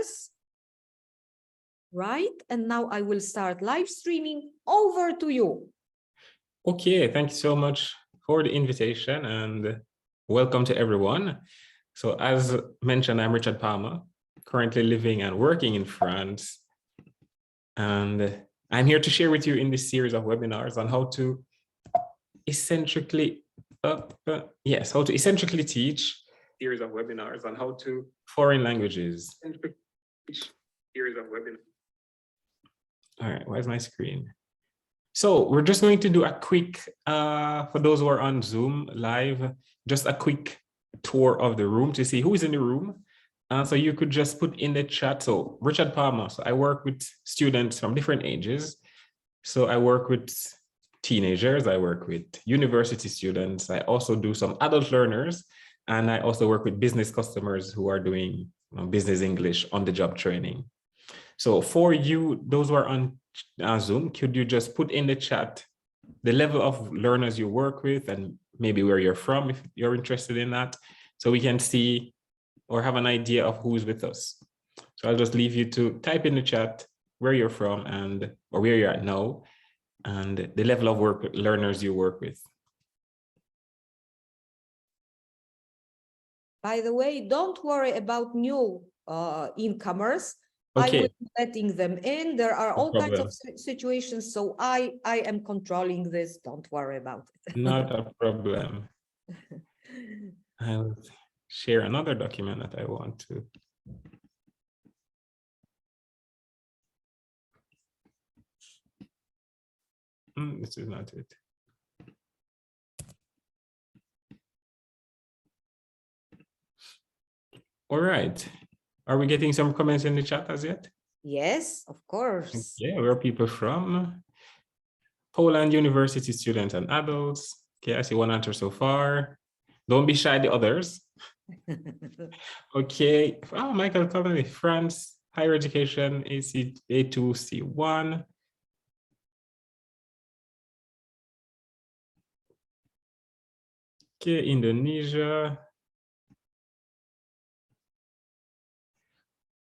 Yes. Right. And now I will start live streaming. Over to you. Okay, thank you so much for the invitation and welcome to everyone. So as mentioned, I'm Richard Palmer, currently living and working in France. And I'm here to share with you in this series of webinars on how to eccentrically teach series of webinars on how to foreign languages. Series of webinars. All right, where's my screen? So we're just going to do a quick, for those who are on Zoom live, just a quick tour of the room to see who is in the room. So you could just put in the chat. So Richard Palmer, so I work with students from different ages. So I work with teenagers, I work with university students. I also do some adult learners, and I also work with business customers who are doing business English on the job training. So for you, those who are on Zoom, could you just put in the chat the level of learners you work with and maybe where you're from, if you're interested in that, so we can see or have an idea of who's with us. So I'll just leave you to type in the chat where you're from and or where you're at now and the level of learners you work with. By the way, don't worry about new incomers. Okay. I will be letting them in. There are all kinds of situations, so I am controlling this. Don't worry about it. Not a problem. I'll share another document that I want to. This is not it. All right. Are we getting some comments in the chat as yet? Yes, of course. Yeah, where are people from? Poland university students and adults. Okay, I see one answer so far. Don't be shy, the others. Okay. Oh, Michael Connolly, France, higher education, A2, C1. Okay, Indonesia.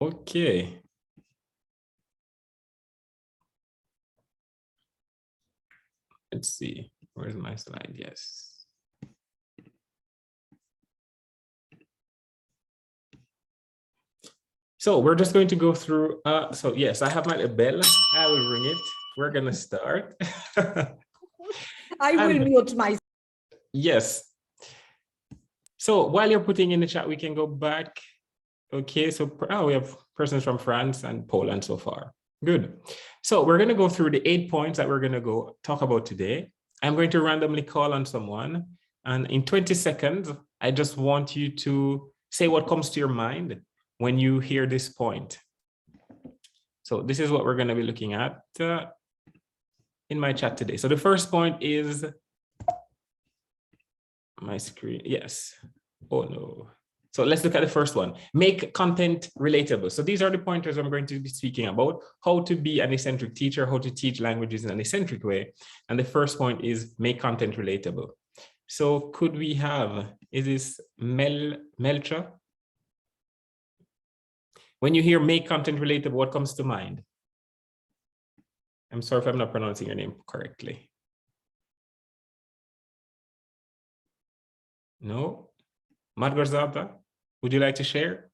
Okay. Let's see, where's my slide? Yes. So we're just going to go through, so yes, I have my bell, I will ring it. We're gonna start. I will mute myself. Yes. So while you're putting in the chat, we can go back. Okay, so we have persons from France and Poland so far. Good. So we're gonna go through the 8 points that we're gonna go talk about today. I'm going to randomly call on someone, and in 20 seconds, I just want you to say what comes to your mind when you hear this point. So this is what we're gonna be looking at in my chat today. So the first point is my screen. Yes. Oh no. So let's look at the first one. Make content relatable. So these are the pointers I'm going to be speaking about. How to be an eccentric teacher, how to teach languages in an eccentric way. And the first point is make content relatable. So could we have, is this Melcha? When you hear make content relatable, what comes to mind? I'm sorry if I'm not pronouncing your name correctly. No? Margarzata, would you like to share?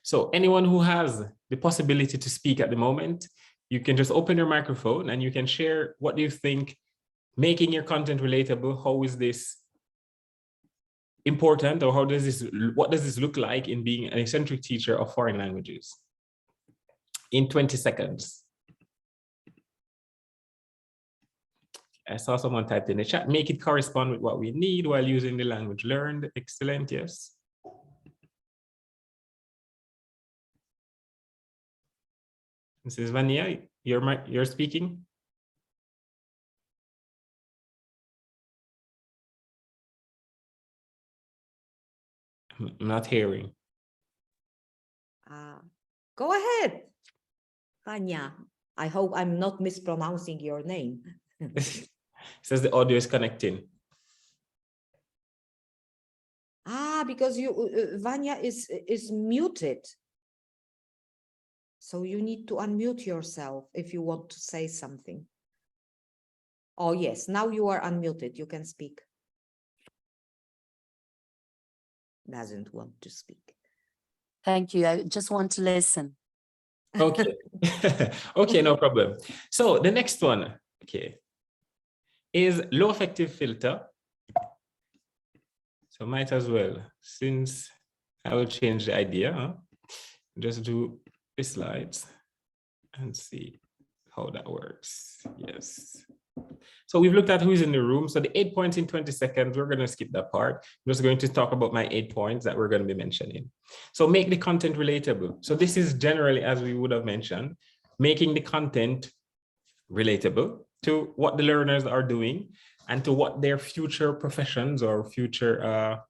So anyone who has the possibility to speak at the moment, you can just open your microphone and you can share what you think making your content relatable. How is this important, or what does this look like in being an eccentric teacher of foreign languages? In 20 seconds. I saw someone typed in the chat, make it correspond with what we need while using the language learned. Excellent, yes. Mrs. Vania, you're speaking. I'm not hearing. Go ahead. Vanya, I hope I'm not mispronouncing your name. It says the audio is connecting. Because you Vanya is muted. So you need to unmute yourself if you want to say something. Oh yes, now you are unmuted. You can speak. Doesn't want to speak. Thank you. I just want to listen. Okay. Okay, no problem. So the next one, okay, is low affective filter. So might as well, since I will change the idea, just do the slides and see how that works. Yes. So we've looked at who's in the room. So the 8 points in 20 seconds, we're going to skip that part. I'm just going to talk about my 8 points that we're going to be mentioning. So make the content relatable. So this is generally, as we would have mentioned, making the content relatable to what the learners are doing and to what their future professions or future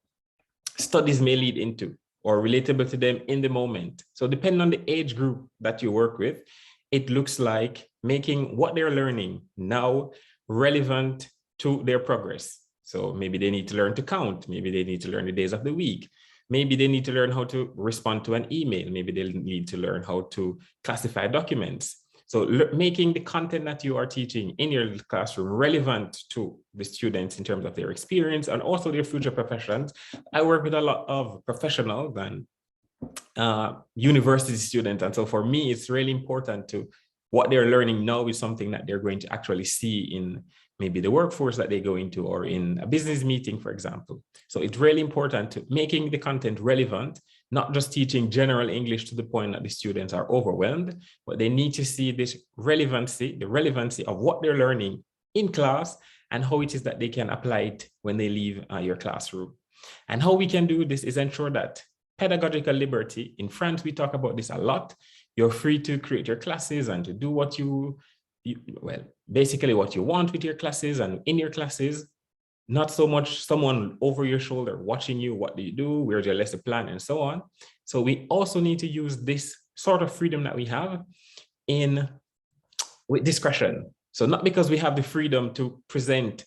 studies may lead into, or relatable to them in the moment. So depending on the age group that you work with, it looks like making what they're learning now relevant to their progress. So maybe they need to learn to count. Maybe they need to learn the days of the week. Maybe they need to learn how to respond to an email. Maybe they need to learn how to classify documents. So making the content that you are teaching in your classroom relevant to the students in terms of their experience and also their future professions. I work with a lot of professionals and university students. And so for me, it's really important to what they're learning now is something that they're going to actually see in maybe the workforce that they go into or in a business meeting, for example. So it's really important to making the content relevant, not just teaching general English to the point that the students are overwhelmed, but they need to see this relevancy, the relevancy of what they're learning in class and how it is that they can apply it when they leave your classroom. And how we can do this is ensure that pedagogical liberty. In France, we talk about this a lot. You're free to create your classes and to do what well, basically what you want with your classes and in your classes, not so much someone over your shoulder watching you, what do you do, where's your lesson plan and so on. So we also need to use this sort of freedom that we have with discretion. So not because we have the freedom to present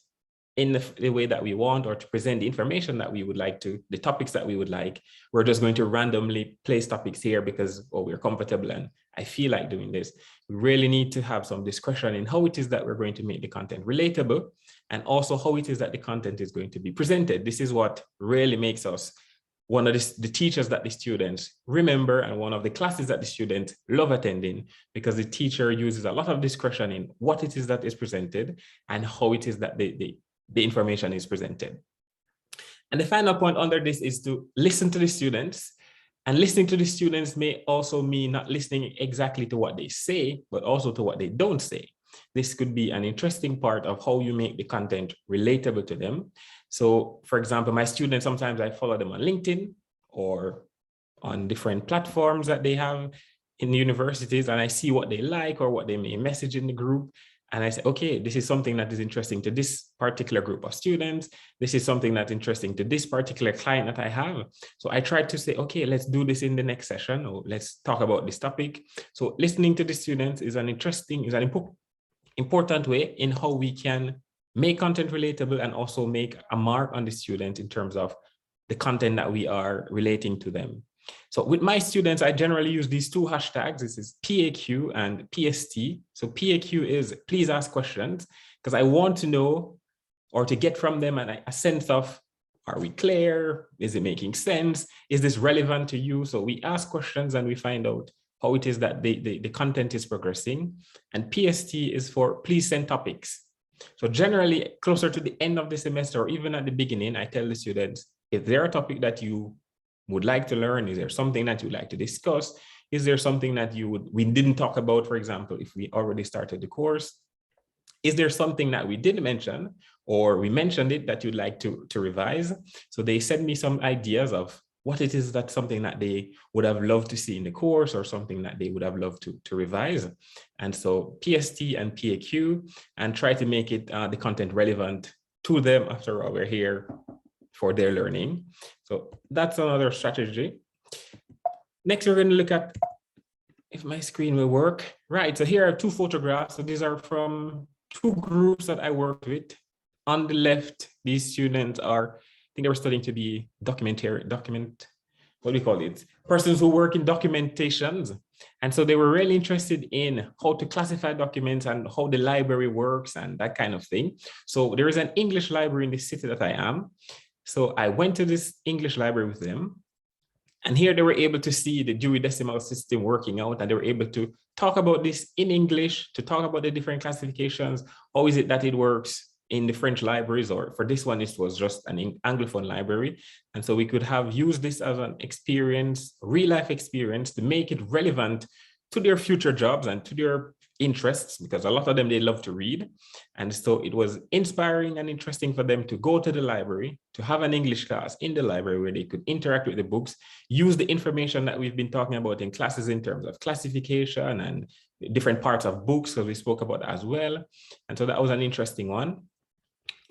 in the way that we want or to present the information that we would like to, the topics that we would like, we're just going to randomly place topics here because we're comfortable and I feel like doing this. We really need to have some discretion in how it is that we're going to make the content relatable and also how it is that the content is going to be presented. This is what really makes us one of the teachers that the students remember and one of the classes that the students love attending because the teacher uses a lot of discretion in what it is that is presented and how it is that the information is presented. And the final point under this is to listen to the students. And listening to the students may also mean not listening exactly to what they say, but also to what they don't say. This could be an interesting part of how you make the content relatable to them. So for example, my students, sometimes I follow them on LinkedIn or on different platforms that they have in the universities, and I see what they like or what they may message in the group. And I say, okay, this is something that is interesting to this particular group of students. This is something that's interesting to this particular client that I have. So I try to say, okay, let's do this in the next session, or let's talk about this topic. So listening to the students is an important way in how we can make content relatable and also make a mark on the student in terms of the content that we are relating to them. So with my students, I generally use these two hashtags. This is PAQ and PST. So PAQ is please ask questions, because I want to know or to get from them a sense of, are we clear? Is it making sense? Is this relevant to you? So we ask questions and we find out how it is that the content is progressing. And PST is for please send topics. So generally closer to the end of the semester or even at the beginning, I tell the students, if there a topic that you would like to learn, is there something that you'd like to discuss? Is there something that we didn't talk about, for example, if we already started the course? Is there something that we didn't mention or we mentioned it that you'd like to revise? So they send me some ideas of what it is that's something that they would have loved to see in the course or something that they would have loved to revise. And so PST and PAQ, and try to make it the content relevant to them. After all, we're here for their learning. So that's another strategy. Next, we're going to look at if my screen will work. Right, so here are two photographs. So these are from two groups that I worked with. On the left, these students are, I think they were studying to be what do you call it? Persons who work in documentations. And so they were really interested in how to classify documents and how the library works and that kind of thing. So there is an English library in the city that I am. So I went to this English library with them. And here they were able to see the Dewey Decimal System working out, and they were able to talk about this in English, to talk about the different classifications. How is it that it works in the French libraries, or for this one, it was just an Anglophone library. And so we could have used this as an experience, real life experience, to make it relevant to their future jobs and to their interests, because a lot of them, they love to read. And so it was inspiring and interesting for them to go to the library, to have an English class in the library where they could interact with the books, use the information that we've been talking about in classes in terms of classification and different parts of books, because we spoke about that as well. And so that was an interesting one.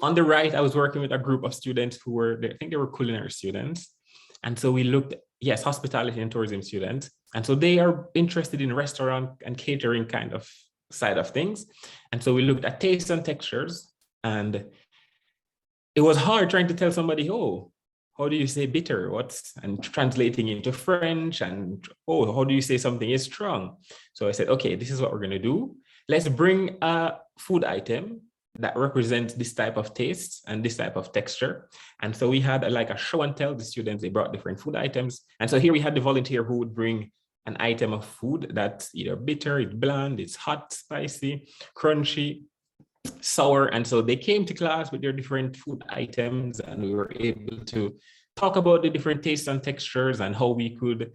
On the right, I was working with a group of students who were, I think they were culinary students. And so we looked, yes, hospitality and tourism students. And so they are interested in restaurant and catering kind of side of things. And so we looked at tastes and textures. And it was hard trying to tell somebody, oh, how do you say bitter? And translating into French, and oh, how do you say something is strong? So I said, okay, this is what we're going to do. Let's bring a food item that represents this type of taste and this type of texture. And so we had like a show and tell. The students, they brought different food items. And so here we had the volunteer who would bring an item of food that's either bitter, it's bland, it's hot, spicy, crunchy, sour. And so they came to class with their different food items, and we were able to talk about the different tastes and textures and how we could,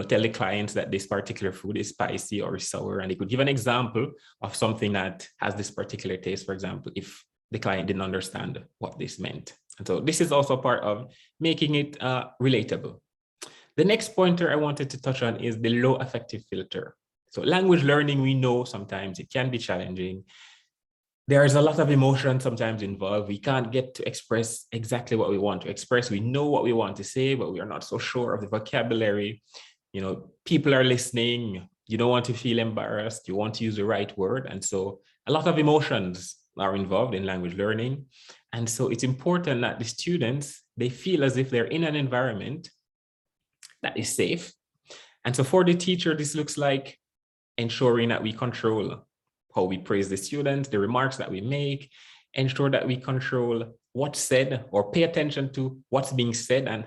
tell the clients that this particular food is spicy or sour. And they could give an example of something that has this particular taste, for example, if the client didn't understand what this meant. And so this is also part of making it relatable. The next pointer I wanted to touch on is the low affective filter. So language learning, we know sometimes it can be challenging. There's a lot of emotion sometimes involved. We can't get to express exactly what we want to express. We know what we want to say, but we are not so sure of the vocabulary. People are listening. You don't want to feel embarrassed. You want to use the right word. And so a lot of emotions are involved in language learning. And so it's important that the students, they feel as if they're in an environment that is safe. And so for the teacher, this looks like ensuring that we control how we praise the students, the remarks that we make, ensure that we control what's said or pay attention to what's being said and,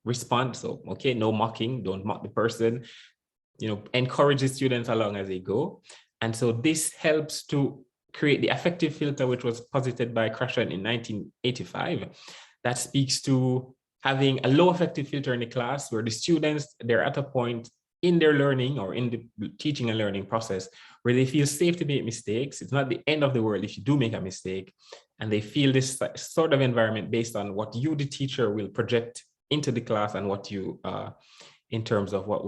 respond. So, okay, no mocking, don't mock the person, encourage the students along as they go. And so this helps to create the affective filter, which was posited by Krashen in 1985, that speaks to having a low affective filter in the class where the students, they're at a point in their learning or in the teaching and learning process where they feel safe to make mistakes. It's not the end of the world if you do make a mistake. And they feel this sort of environment based on what you, the teacher, will project into the class and what you, in terms of what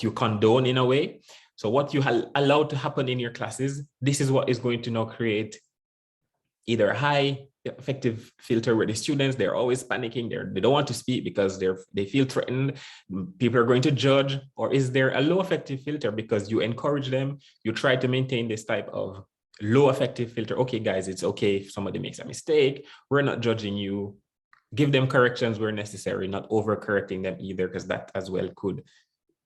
you condone in a way. So what you allow to happen in your classes, this is what is going to now create either a high affective filter where the students, they're always panicking, they don't want to speak because they feel threatened, people are going to judge. Or is there a low affective filter because you encourage them, you try to maintain this type of low affective filter? Okay, guys, it's okay if somebody makes a mistake, we're not judging you, give them corrections where necessary, not overcorrecting them either, because that as well could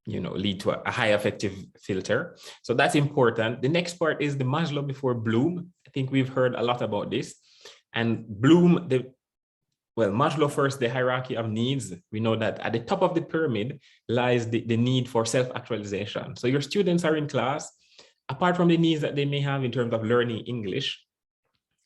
lead to a high affective filter. So that's important. The next part is the Maslow before Bloom. I think we've heard a lot about this. And Bloom, Maslow first, the hierarchy of needs. We know that at the top of the pyramid lies the need for self-actualization. So your students are in class, apart from the needs that they may have in terms of learning English,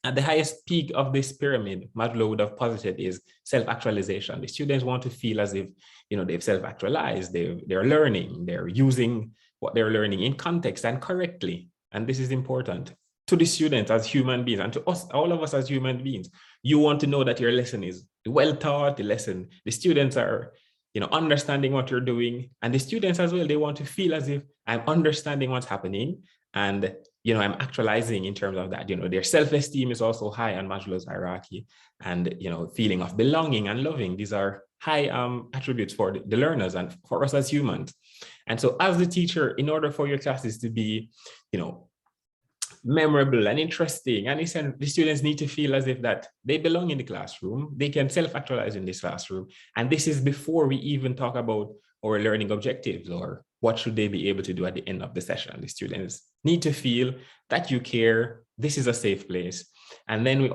at the highest peak of this pyramid, Maslow would have posited is self-actualization. The students want to feel as if, they've self-actualized, they're learning, they're using what they're learning in context and correctly. And this is important to the students as human beings and to us, all of us as human beings. You want to know that your lesson is well taught, the students are, understanding what you're doing. And the students as well, they want to feel as if I'm understanding what's happening and I'm actualizing in terms of that. Their self-esteem is also high on Maslow's hierarchy, and feeling of belonging and loving. These are high attributes for the learners and for us as humans. And so as the teacher, in order for your classes to be, memorable and interesting, and the students need to feel as if that they belong in the classroom, they can self-actualize in this classroom. And this is before we even talk about our learning objectives or what should they be able to do at the end of the session. The students need to feel that you care, this is a safe place. And then we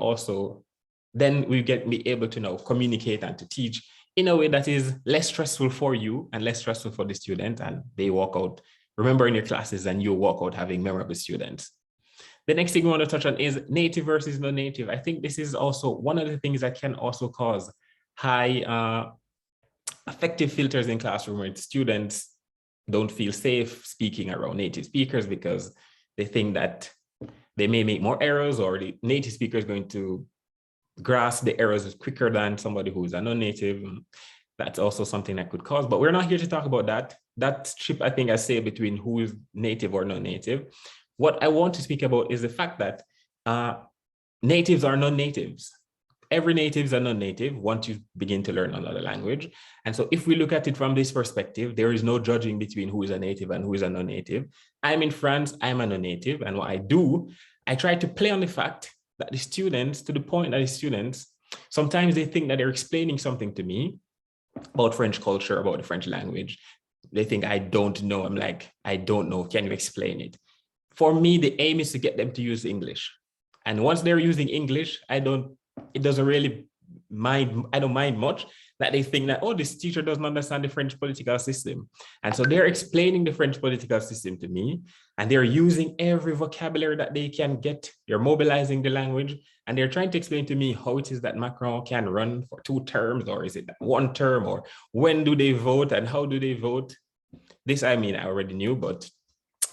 be able to now communicate and to teach in a way that is less stressful for you and less stressful for the student, and they walk out remembering your classes and you walk out having memorable students. The next thing we want to touch on is native versus non-native. I think this is also one of the things that can also cause high affective filters in classroom, where students don't feel safe speaking around native speakers because they think that they may make more errors, or the native speaker is going to grasp the errors quicker than somebody who is a non-native. That's also something that could cause, but we're not here to talk about that. That ship, I think, I say between who is native or non-native. What I want to speak about is the fact that natives are non-natives. Every native is a non-native once you begin to learn another language. And so if we look at it from this perspective, there is no judging between who is a native and who is a non-native. I'm in France, I'm a non-native. And what I do, I try to play on the fact that the students, to the point that the students, sometimes they think that they're explaining something to me about French culture, about the French language. They think I don't know. I'm like, I don't know. Can you explain it? For me, the aim is to get them to use English. And once they're using English, I don't mind much that they think that, oh, this teacher doesn't understand the French political system. And so they're explaining the French political system to me, and they're using every vocabulary that they can get. They're mobilizing the language, and they're trying to explain to me how it is that Macron can run for 2 terms, or is it one term, or when do they vote and how do they vote? This, I already knew, but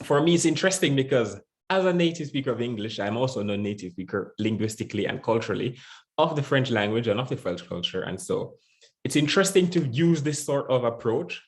for me, it's interesting because as a native speaker of English, I'm also a non-native speaker linguistically and culturally of the French language and of the French culture. And so it's interesting to use this sort of approach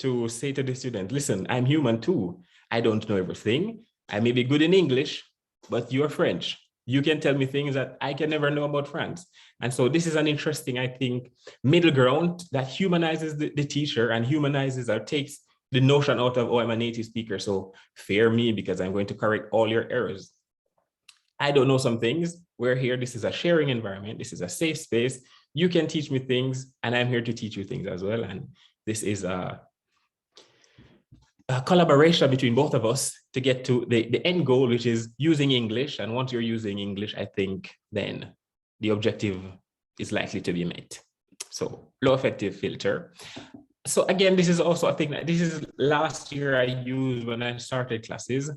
to say to the student, listen, I'm human too. I don't know everything. I may be good in English, but you're French. You can tell me things that I can never know about France. And so this is an interesting, I think, middle ground that humanizes the teacher and humanizes or takes the notion out of, oh, I'm a native speaker, so fear me because I'm going to correct all your errors. I don't know some things. We're here. This is a sharing environment. This is a safe space. You can teach me things, and I'm here to teach you things as well. And this is a collaboration between both of us to get to the end goal, which is using English. And once you're using English, I think then the objective is likely to be met. So low affective filter. So again, this is also a thing that this is last year I used when I started classes.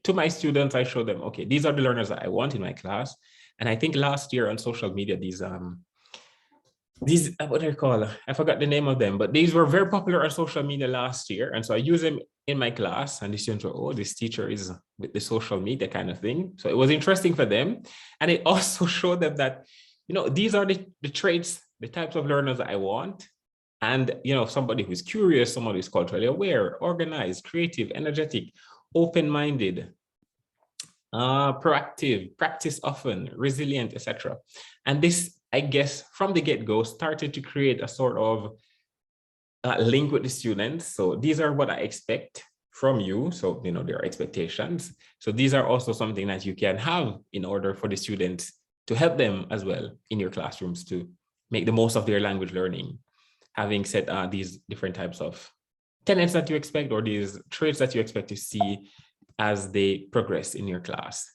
To my students, I show them, okay, these are the learners that I want in my class. And I think last year on social media, these what do you call? I forgot the name of them, but these were very popular on social media last year. And so I use them in my class, and the students were, oh, this teacher is with the social media kind of thing. So it was interesting for them. And it also showed them that, these are the traits, the types of learners that I want. And, somebody who's curious, somebody who's culturally aware, organized, creative, energetic, open-minded, proactive, practice often, resilient, etc. And this, I guess, from the get-go, started to create a sort of link with the students. So these are what I expect from you. So, there are expectations. So these are also something that you can have in order for the students to help them as well in your classrooms to make the most of their language learning. Having said these different types of tenets that you expect, or these traits that you expect to see as they progress in your class.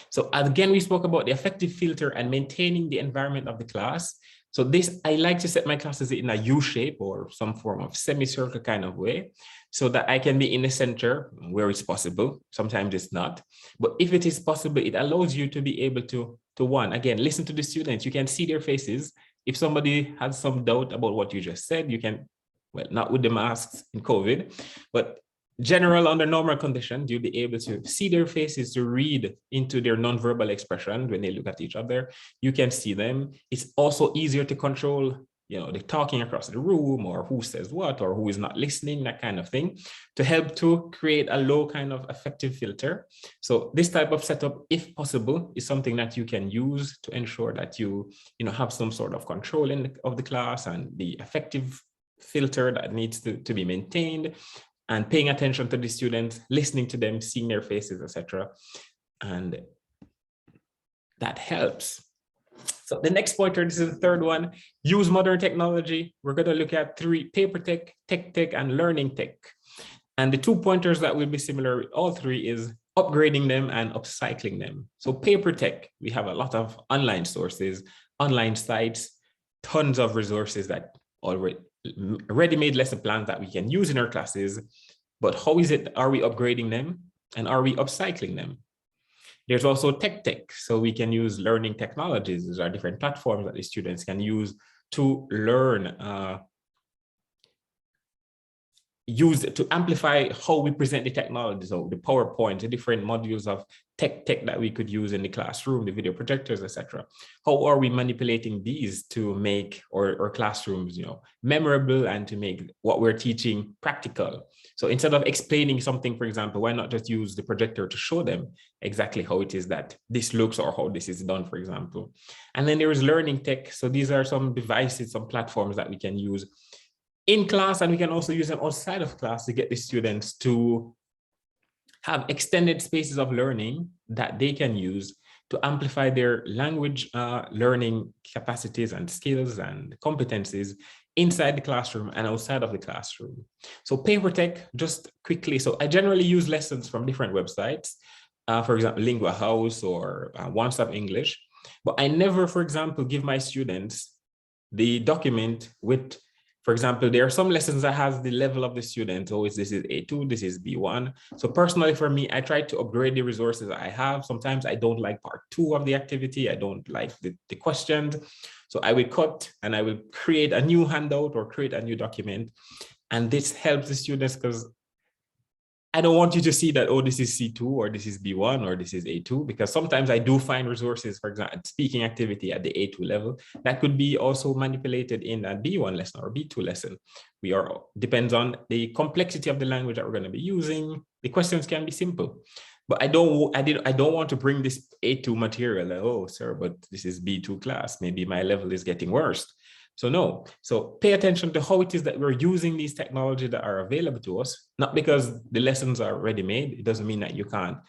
So again, we spoke about the affective filter and maintaining the environment of the class. So this, I like to set my classes in a U shape or some form of semicircle kind of way, so that I can be in the center where it's possible. Sometimes it's not, but if it is possible, it allows you to be able to one, again, listen to the students. You can see their faces. If somebody has some doubt about what you just said, you can, well, not with the masks in COVID, but under normal conditions, you'll be able to see their faces, to read into their nonverbal expression when they look at each other. You can see them. It's also easier to control the talking across the room, or who says what, or who is not listening, that kind of thing, to help to create a low kind of affective filter. So this type of setup, if possible, is something that you can use to ensure that you have some sort of control of the class, and the affective filter that needs to be maintained, and paying attention to the students, listening to them, seeing their faces, etc. And that helps. So the next pointer, this is the third one, use modern technology. We're going to look at 3: paper tech, tech, and learning tech. And the 2 pointers that will be similar, all 3, is upgrading them and upcycling them. So paper tech, we have a lot of online sources, online sites, tons of resources that already ready-made lesson plans that we can use in our classes. But how is it, are we upgrading them, and are we upcycling them? There's also tech. So we can use learning technologies. These are different platforms that the students can use to learn, use to amplify how we present the technology. So the PowerPoint, the different modules of tech that we could use in the classroom, the video projectors, etc. How are we manipulating these to make our classrooms, memorable, and to make what we're teaching practical? So instead of explaining something, for example, why not just use the projector to show them exactly how it is that this looks, or how this is done, for example. And then there is learning tech. So these are some devices, some platforms that we can use in class, and we can also use them outside of class to get the students to have extended spaces of learning that they can use to amplify their language learning capacities and skills and competencies inside the classroom and outside of the classroom. So paper tech, just quickly. So I generally use lessons from different websites, for example, Lingua House or One Stop English, but I never, for example, give my students the document with, for example, there are some lessons that has the level of the student. Oh, this is A2, this is B1. So personally for me, I try to upgrade the resources I have. Sometimes I don't like part 2 of the activity. I don't like the questions. So I will cut and I will create a new handout or create a new document. And this helps the students, because I don't want you to see that, oh, this is C2 or this is B1 or this is A2, because sometimes I do find resources, for example, speaking activity at the A2 level that could be also manipulated in a B1 lesson or B2 lesson. Depends on the complexity of the language that we're going to be using. The questions can be simple, but I don't want to bring this A2 material. Like, oh, sir, but this is B2 class. Maybe my level is getting worse. So no, so pay attention to how it is that we're using these technologies that are available to us, not because the lessons are ready-made. It doesn't mean that you can't.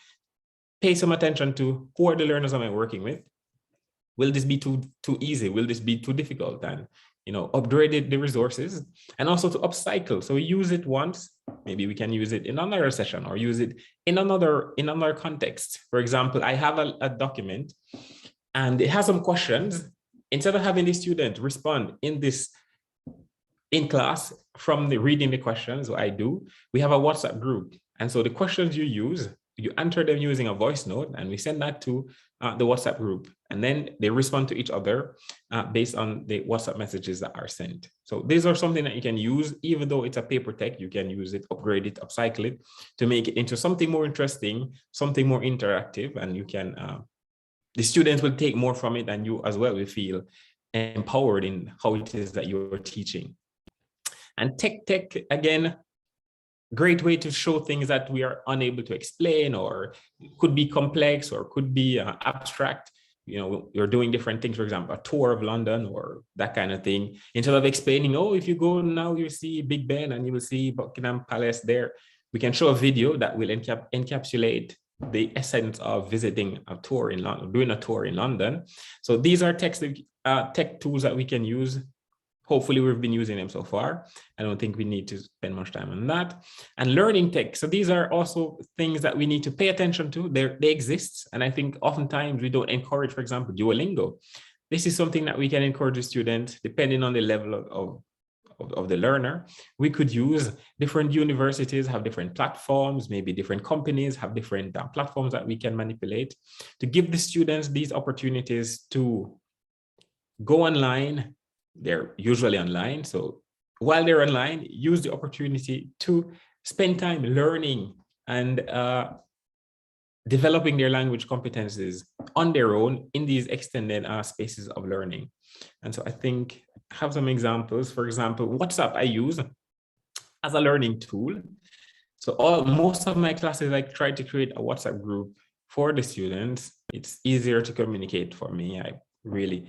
Pay some attention to who are the learners am I working with? Will this be too easy? Will this be too difficult? And upgrade the resources, and also to upcycle. So we use it once, maybe we can use it in another session or use it in another context. For example, I have a document and it has some questions. Instead of having the student respond in class from reading the questions, what I do, we have a WhatsApp group. And so the questions you enter them using a voice note, and we send that to the WhatsApp group. And then they respond to each other based on the WhatsApp messages that are sent. So these are something that you can use, even though it's a paper tech, you can use it, upgrade it, upcycle it to make it into something more interesting, something more interactive, and you can the students will take more from it, and you as well will feel empowered in how it is that you're teaching. And tech, again, great way to show things that we are unable to explain, or could be complex, or could be abstract. You're doing different things, for example, a tour of London or that kind of thing. Instead of explaining, oh, if you go now, you see Big Ben and you will see Buckingham Palace there. We can show a video that will encapsulate the essence of visiting a tour in London, doing a tour in London. So these are tech tools that we can use. Hopefully we've been using them so far. I don't think we need to spend much time on that. And learning tech. So these are also things that we need to pay attention to. They exist. And I think oftentimes we don't encourage, for example, Duolingo. This is something that we can encourage the student, depending on the level of the learner. We could use different universities, have different platforms, maybe different companies have different platforms that we can manipulate to give the students these opportunities to go online. They're usually online. So while they're online, use the opportunity to spend time learning and developing their language competencies on their own in these extended spaces of learning. And so I think have some examples. For example, WhatsApp I use as a learning tool. So most of my classes, I try to create a WhatsApp group for the students. It's easier to communicate for me. I really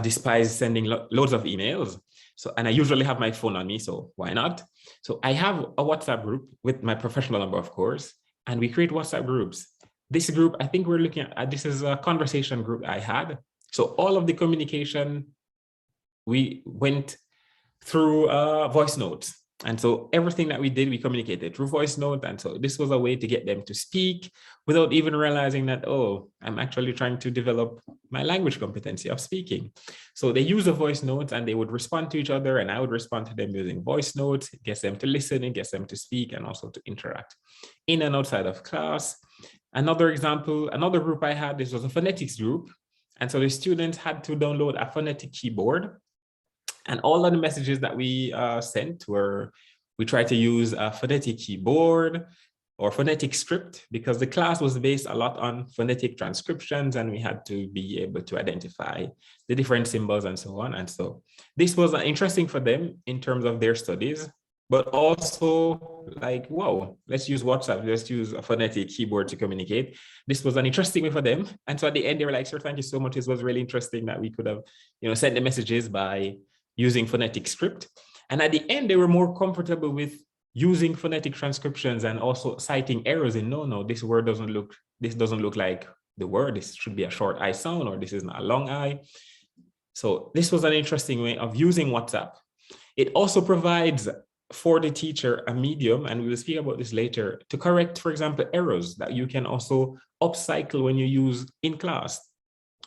despise sending loads of emails. So, and I usually have my phone on me, so why not? So I have a WhatsApp group with my professional number, of course, and we create WhatsApp groups. This group, I think we're looking at, this is a conversation group I had. So all of the communication, we went through voice notes. And so everything that we did, we communicated through voice note. And so this was a way to get them to speak without even realizing that, oh, I'm actually trying to develop my language competency of speaking. So they use the voice notes and they would respond to each other, and I would respond to them using voice notes. It gets them to listen, it gets them to speak, and also to interact in and outside of class. Another example, another group I had, this was a phonetics group. And so the students had to download a phonetic keyboard. And all of the messages that we sent were, we tried to use a phonetic keyboard or phonetic script, because the class was based a lot on phonetic transcriptions, and we had to be able to identify the different symbols and so on. And so this was interesting for them in terms of their studies, but also like, whoa, let's use WhatsApp, let's use a phonetic keyboard to communicate. This was an interesting way for them. And so at the end, they were like, sir, thank you so much. This was really interesting that we could have, sent the messages by using phonetic script. And at the end, they were more comfortable with using phonetic transcriptions and also citing errors in, no, this word doesn't look like the word. This should be a short I sound, or this is not a long I. So this was an interesting way of using WhatsApp. It also provides for the teacher a medium, and we will speak about this later, to correct, for example, errors that you can also upcycle when you use in class.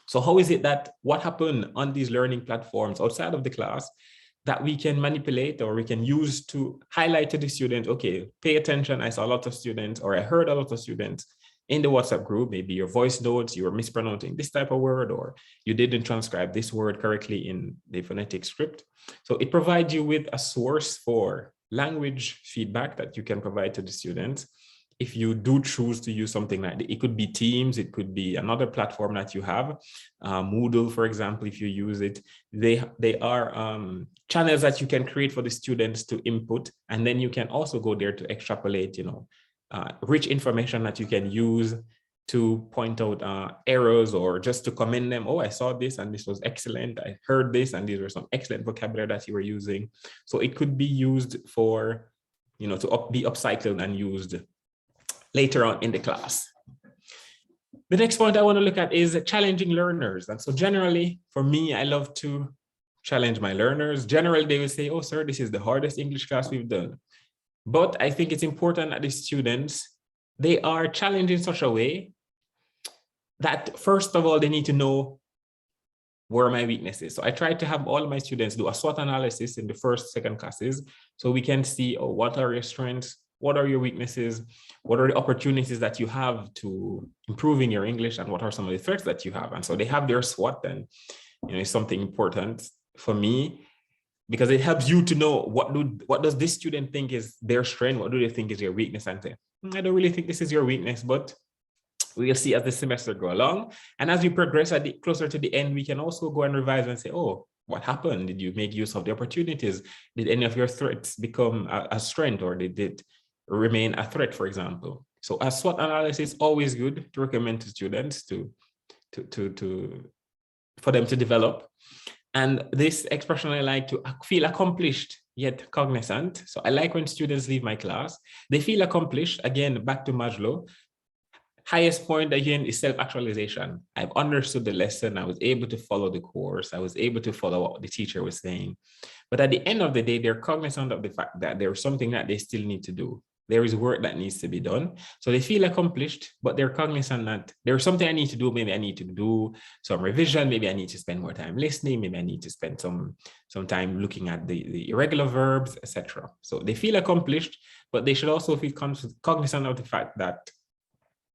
So how is it that what happened on these learning platforms outside of the class that we can manipulate or we can use to highlight to the student, okay, pay attention, I saw a lot of students, or I heard a lot of students in the WhatsApp group, maybe your voice notes, you were mispronouncing this type of word, or you didn't transcribe this word correctly in the phonetic script. So it provides you with a source for language feedback that you can provide to the students. If you do choose to use something like that, it could be Teams, it could be another platform that you have, Moodle, for example, if you use it, they are channels that you can create for the students to input, and then you can also go there to extrapolate, rich information that you can use to point out errors, or just to commend them. Oh, I saw this and this was excellent. I heard this and these were some excellent vocabulary that you were using. So it could be used for, to be upcycled and used later on in the class. The next point I want to look at is challenging learners. And so generally, for me, I love to challenge my learners. Generally, they will say, oh, sir, this is the hardest English class we've done. But I think it's important that the students, they are challenged in such a way that, first of all, they need to know where my weaknesses. So I try to have all of my students do a SWOT analysis in the first, second classes, so we can see, oh, what are your strengths? What are your weaknesses? What are the opportunities that you have to improving your English, and what are some of the threats that you have? And so they have their SWOT, and it's something important for me, because it helps you to know what does this student think is their strength, what do they think is their weakness, and say, I don't really think this is your weakness, but we will see as the semester go along. And as we progress closer to the end, we can also go and revise and say, oh, what happened? Did you make use of the opportunities? Did any of your threats become a strength, or did it remain a threat, for example? So a SWOT analysis is always good to recommend to students for them to develop. And this expression I like, to feel accomplished yet cognizant. So I like when students leave my class, they feel accomplished. Again, back to Maslow. Highest point again is self-actualization. I've understood the lesson. I was able to follow the course. I was able to follow what the teacher was saying. But at the end of the day, they're cognizant of the fact that there's something that they still need to do. There is work that needs to be done. So they feel accomplished, but they're cognizant that there's something I need to do. Maybe I need to do some revision. Maybe I need to spend more time listening. Maybe I need to spend some time looking at the irregular verbs, etc. So they feel accomplished, but they should also feel cognizant of the fact that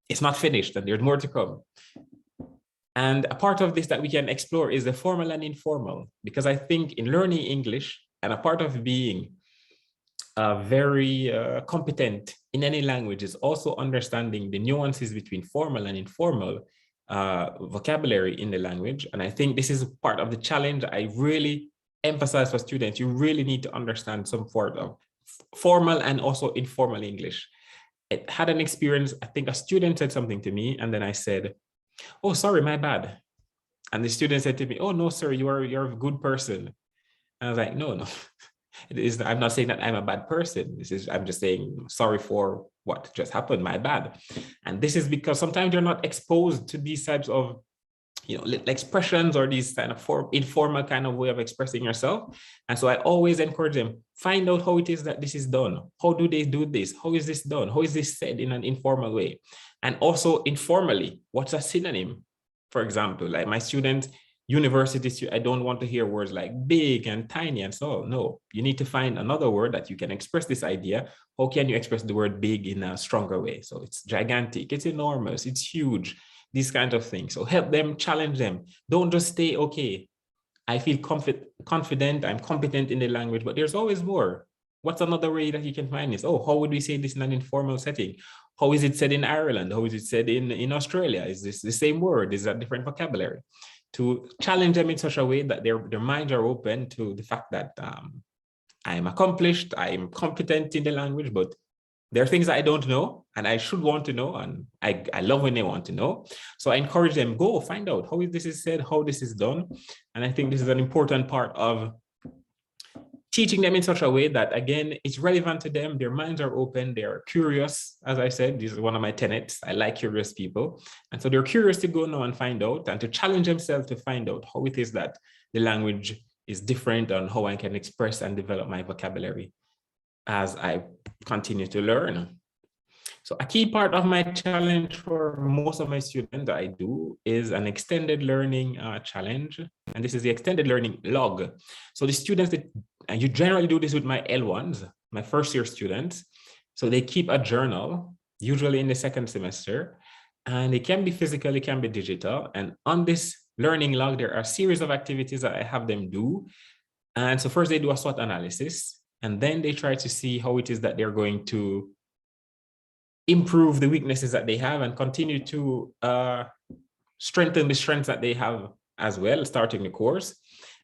it's not finished and there's more to come. And a part of this that we can explore is the formal and informal, because I think in learning English, and a part of being very competent in any language is also understanding the nuances between formal and informal vocabulary in the language. And I think this is part of the challenge I really emphasize for students, you really need to understand some form of formal and also informal English. I had an experience, I think a student said something to me, and then I said, "Oh, sorry, my bad." And the student said to me, "Oh, no, sir, you're a good person." And I was like, no. It is, I'm not saying that I'm a bad person. I'm just saying sorry for what just happened, my bad. And this is because sometimes you're not exposed to these types of, little expressions or these kind of informal kind of way of expressing yourself. And so I always encourage them, find out how it is that this is done. How do they do this? How is this done? How is this said in an informal way? And also informally, what's a synonym? For example, like my students, university, I don't want to hear words like big and tiny and so on. No, you need to find another word that you can express this idea. How can you express the word big in a stronger way? So it's gigantic, it's enormous, it's huge, these kinds of things. So help them, challenge them. Don't just stay, okay, I feel confident, I'm competent in the language, but there's always more. What's another way that you can find this? Oh, how would we say this in an informal setting? How is it said in Ireland? How is it said in Australia? Is this the same word? Is that different vocabulary? To challenge them in such a way that their minds are open to the fact that I'm accomplished, I'm competent in the language, but there are things that I don't know and I should want to know, and I love when they want to know. So I encourage them, go find out how this is said, how this is done. And I think this is an important part of teaching them in such a way that, again, it's relevant to them. Their minds are open. They're curious. As I said, this is one of my tenets. I like curious people. And so they're curious to go now and find out and to challenge themselves to find out how it is that the language is different and how I can express and develop my vocabulary as I continue to learn. So a key part of my challenge for most of my students that I do is an extended learning challenge. And this is the extended learning log. So the students that, and you generally do this with my L1s, my first year students. So they keep a journal, usually in the second semester, and it can be physical, it can be digital. And on this learning log, there are a series of activities that I have them do. And so first they do a SWOT analysis, and then they try to see how it is that they're going to improve the weaknesses that they have and continue to strengthen the strengths that they have as well, starting the course.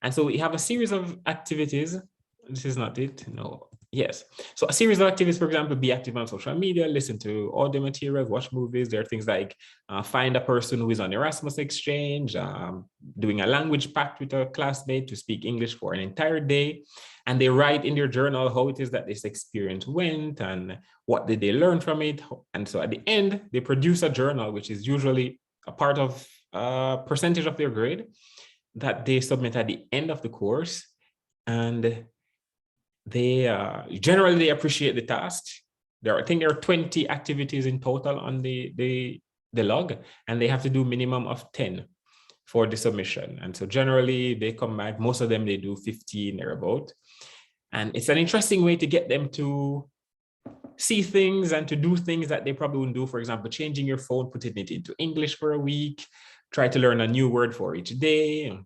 And so we have a series of activities. This is not it, no, yes. So a series of activities, for example, be active on social media, listen to audio materials, watch movies. There are things like find a person who is on Erasmus exchange, doing a language pact with a classmate to speak English for an entire day. And they write in their journal how it is that this experience went and what did they learn from it. And so at the end, they produce a journal, which is usually a part of a percentage of their grade that they submit at the end of the course. And they generally they appreciate the task. I think there are 20 activities in total on the log, and they have to do minimum of 10 for the submission. And so generally they come back, most of them, they do 15 or about. And it's an interesting way to get them to see things and to do things that they probably wouldn't do. For example, changing your phone, putting it into English for a week, try to learn a new word for each day,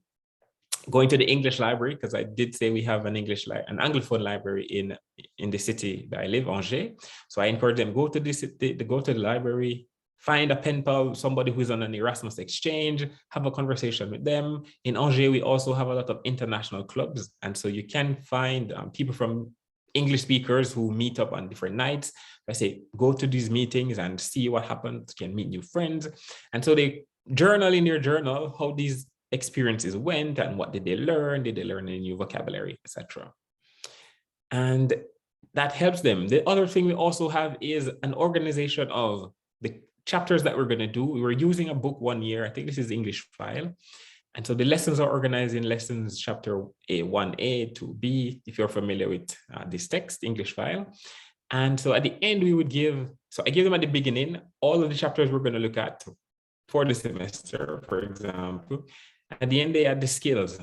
going to the English library, because I did say we have an Anglophone library in the city that I live, Angers. So I encourage them, go to the library, find a pen pal, somebody who's on an Erasmus exchange, have a conversation with them. In Angers, we also have a lot of international clubs. And so you can find people from English speakers who meet up on different nights. I say, go to these meetings and see what happens, you can meet new friends. And so they journal in their journal how these experiences went and what did they learn any new vocabulary, etc. And that helps them. The other thing we also have is an organization of the chapters that we're going to do. We were using a book one year, I think this is the English file. And so the lessons are organized in lessons chapter A1A to B, if you're familiar with this text, English file. And so at the end, I give them at the beginning, all of the chapters we're going to look at for the semester, for example. At the end, they add the skills.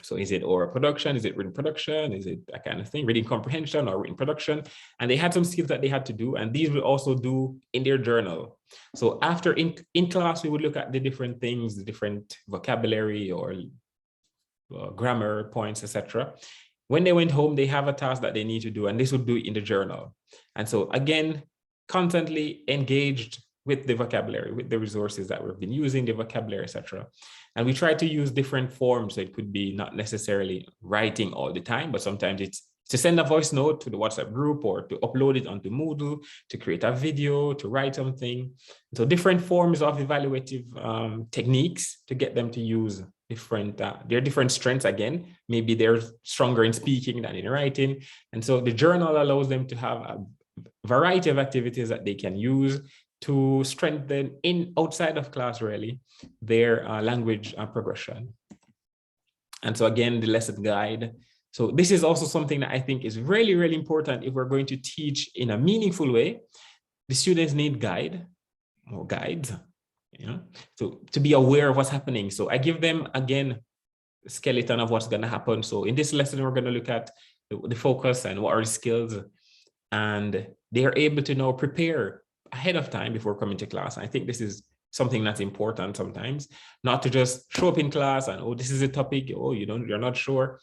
So is it oral production? Is it written production? Is it that kind of thing? Reading comprehension or written production? And they had some skills that they had to do, and these will also do in their journal. So after in class, we would look at the different things, the different vocabulary or grammar points, etc. When they went home, they have a task that they need to do, and this would do it in the journal. And so again, constantly engaged with the vocabulary, with the resources that we've been using, the vocabulary, etc. And we try to use different forms. So it could be not necessarily writing all the time, but sometimes it's to send a voice note to the WhatsApp group or to upload it onto Moodle, to create a video, to write something. So different forms of evaluative techniques to get them to use different, their different strengths again. Maybe they're stronger in speaking than in writing. And so the journal allows them to have a variety of activities that they can use to strengthen outside of class, really, their language progression. And so again, the lesson guide. So this is also something that I think is really, really important if we're going to teach in a meaningful way. The students need more guides, you know, so to be aware of what's happening. So I give them, again, a skeleton of what's going to happen. So in this lesson, we're going to look at the focus and what are the skills, and they are able to now prepare ahead of time before coming to class. I think this is something that's important sometimes, not to just show up in class and, oh, this is a topic, oh, you're not sure.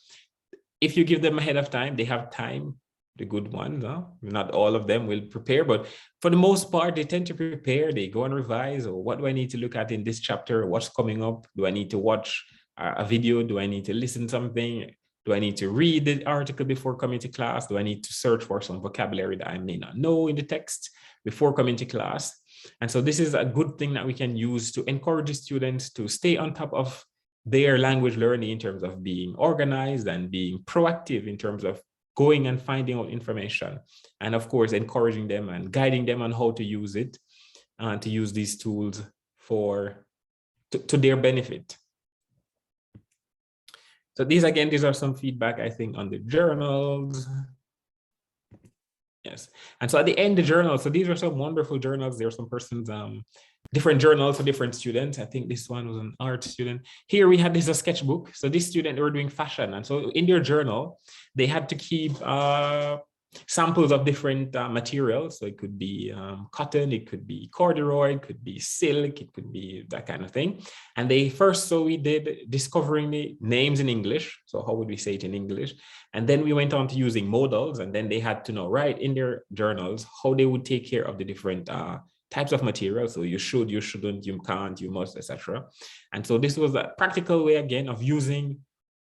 If you give them ahead of time, they have time, the good ones, not all of them will prepare, but for the most part, they tend to prepare, they go and revise, or what do I need to look at in this chapter? What's coming up? Do I need to watch a video? Do I need to listen to something? Do I need to read the article before coming to class? Do I need to search for some vocabulary that I may not know in the text before coming to class? And so this is a good thing that we can use to encourage the students to stay on top of their language learning in terms of being organized and being proactive in terms of going and finding out information. And of course, encouraging them and guiding them on how to use it and to use these tools to their benefit. So these are some feedback, I think, on the journals. Yes. And so at the end, the journals. So these are some wonderful journals. There are some persons, different journals for different students. I think this one was an art student. Here we had this a sketchbook. So this student, they were doing fashion. And so in their journal, they had to keep samples of different materials. So it could be cotton, it could be corduroy, it could be silk, it could be that kind of thing. And we did discovering the names in English. So how would we say it in English? And then we went on to using modals, and then they had to know, write in their journals how they would take care of the different types of materials. So you should, you shouldn't, you can't, you must, etc. And so this was a practical way, again, of using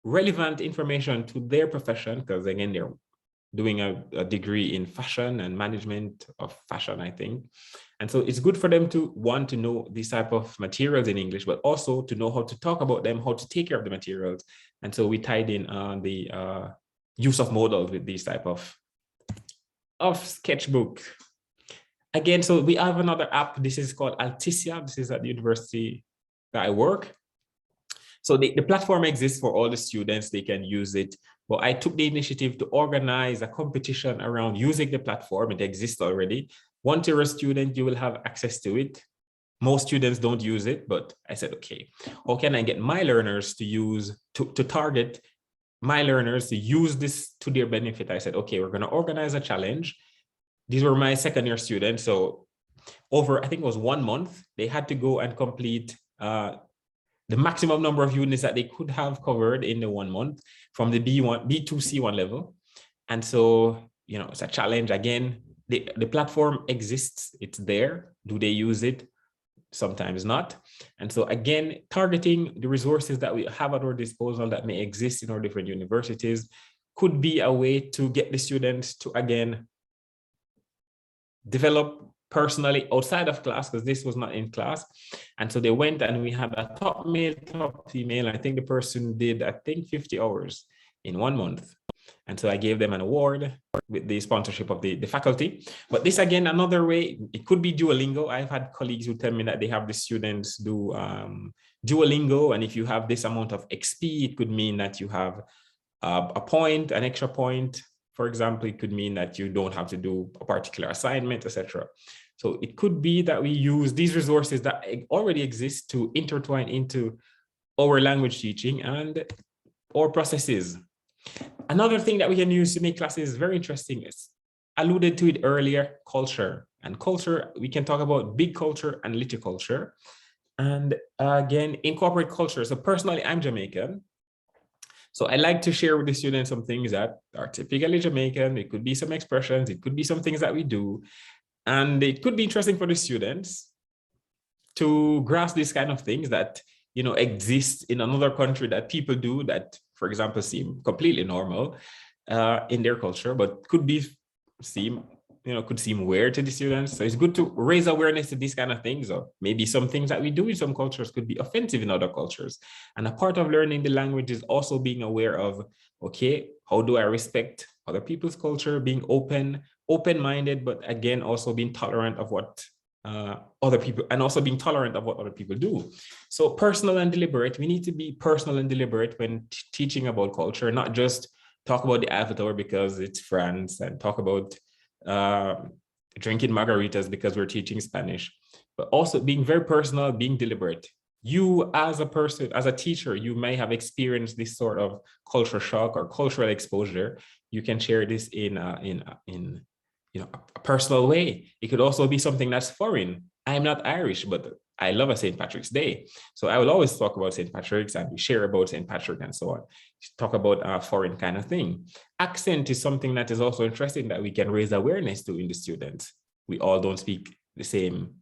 relevant information to their profession, because again, they're doing a degree in fashion and management of fashion, I think. And so it's good for them to want to know these type of materials in English, but also to know how to talk about them, how to take care of the materials. And so we tied in the use of modals with these type of sketchbook. Again, so we have another app. This is called Alticia. This is at the university that I work. So the platform exists for all the students. They can use it. But I took the initiative to organize a competition around using the platform. It exists already. Once you're a student, you will have access to it. Most students don't use it, but I said, okay, how can I get my learners to target my learners to use this to their benefit? I said, okay, we're going to organize a challenge. These were my second year students. So over, I think it was 1 month, they had to go and complete the maximum number of units that they could have covered in the 1 month from the B2 C1 level. And so, it's a challenge. Again, the platform exists, it's there. Do they use it? Sometimes not. And so again, targeting the resources that we have at our disposal that may exist in our different universities could be a way to get the students to, again, develop personally outside of class, because this was not in class. And so they went and we had a top male, top female. I think the person did, 50 hours in 1 month. And so I gave them an award with the sponsorship of the faculty. But this, again, another way, it could be Duolingo. I've had colleagues who tell me that they have the students do Duolingo. And if you have this amount of XP, it could mean that you have an extra point. For example, it could mean that you don't have to do a particular assignment, etc. So it could be that we use these resources that already exist to intertwine into our language teaching and our processes. Another thing that we can use to make classes very interesting is, alluded to it earlier, culture. And culture, we can talk about big culture and little culture. And again, incorporate culture. So personally, I'm Jamaican. So I like to share with the students some things that are typically Jamaican. It could be some expressions, it could be some things that we do. And it could be interesting for the students. to grasp these kind of things that, you know, exist in another country that people do that, for example, seem completely normal in their culture, but could seem weird to the students. So it's good to raise awareness to these kind of things, or maybe some things that we do in some cultures could be offensive in other cultures. And a part of learning the language is also being aware of, okay, how do I respect other people's culture, being open-minded, but again, also being tolerant of what other people, and also being tolerant of what other people do. So personal and deliberate, we need to be personal and deliberate when teaching about culture, not just talk about the Eiffel Tower because it's France, and talk about drinking margaritas because we're teaching Spanish, but also being very personal, being deliberate. You as a person, as a teacher, you may have experienced this sort of culture shock or cultural exposure. You can share this in you know, a personal way. It could also be something that's foreign. I'm not Irish, but I love a St. Patrick's Day. So I will always talk about St. Patrick's, and we share about St. Patrick and so on. Talk about a foreign kind of thing. Accent is something that is also interesting that we can raise awareness to in the students. We all don't speak the same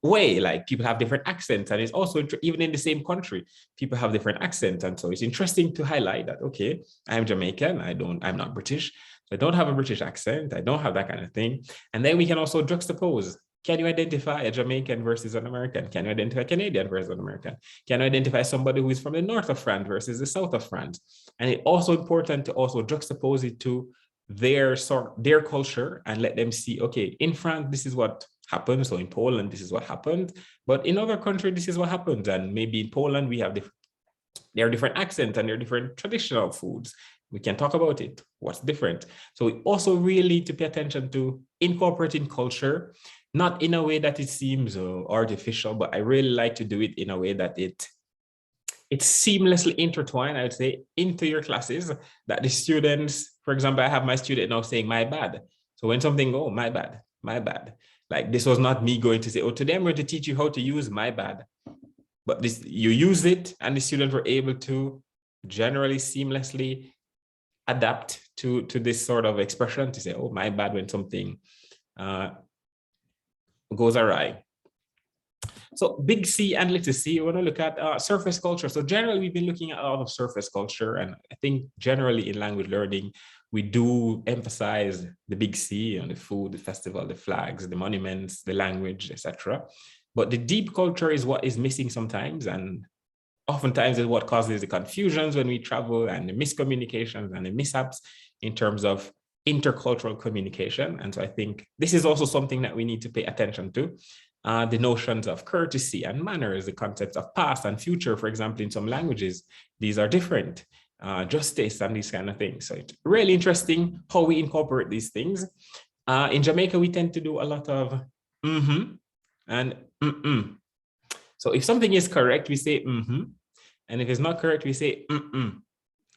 way, like people have different accents, and it's also even in the same country, people have different accents. And so it's interesting to highlight that, okay, I'm Jamaican, I'm not British, so I don't have a British accent, I don't have that kind of thing. And then we can also juxtapose. Can you identify a Jamaican versus an American? Can you identify a Canadian versus an American? Can you identify somebody who is from the north of France versus the south of France? And it's also important to also juxtapose it to their culture and let them see, okay, in France, this is what happened. So in Poland, this is what happened. But in other countries, this is what happened. And maybe in Poland, there are different accents and there are different traditional foods. We can talk about it. What's different? So we also really need to pay attention to incorporating culture, not in a way that it seems artificial, but I really like to do it in a way that it's seamlessly intertwined, I would say, into your classes, that the students, for example, I have my student now saying, my bad. So when something goes, my bad, my bad. Like this was not me going to say, oh, today I'm going to teach you how to use my bad. But this, you use it, and the students were able to generally seamlessly adapt to this sort of expression to say, oh, my bad, when something goes awry. So big C and little c, we want to look at surface culture. So generally, we've been looking at a lot of surface culture. And I think generally in language learning, we do emphasize the big C, and the food, the festival, the flags, the monuments, the language, etc. But the deep culture is what is missing sometimes. And oftentimes is what causes the confusions when we travel, and the miscommunications and the mishaps in terms of intercultural communication. And so I think this is also something that we need to pay attention to. The notions of courtesy and manners, the concepts of past and future, for example, in some languages, these are different. Justice and these kind of things. So it's really interesting how we incorporate these things. In Jamaica, we tend to do a lot of and So if something is correct, we say and if it's not correct, we say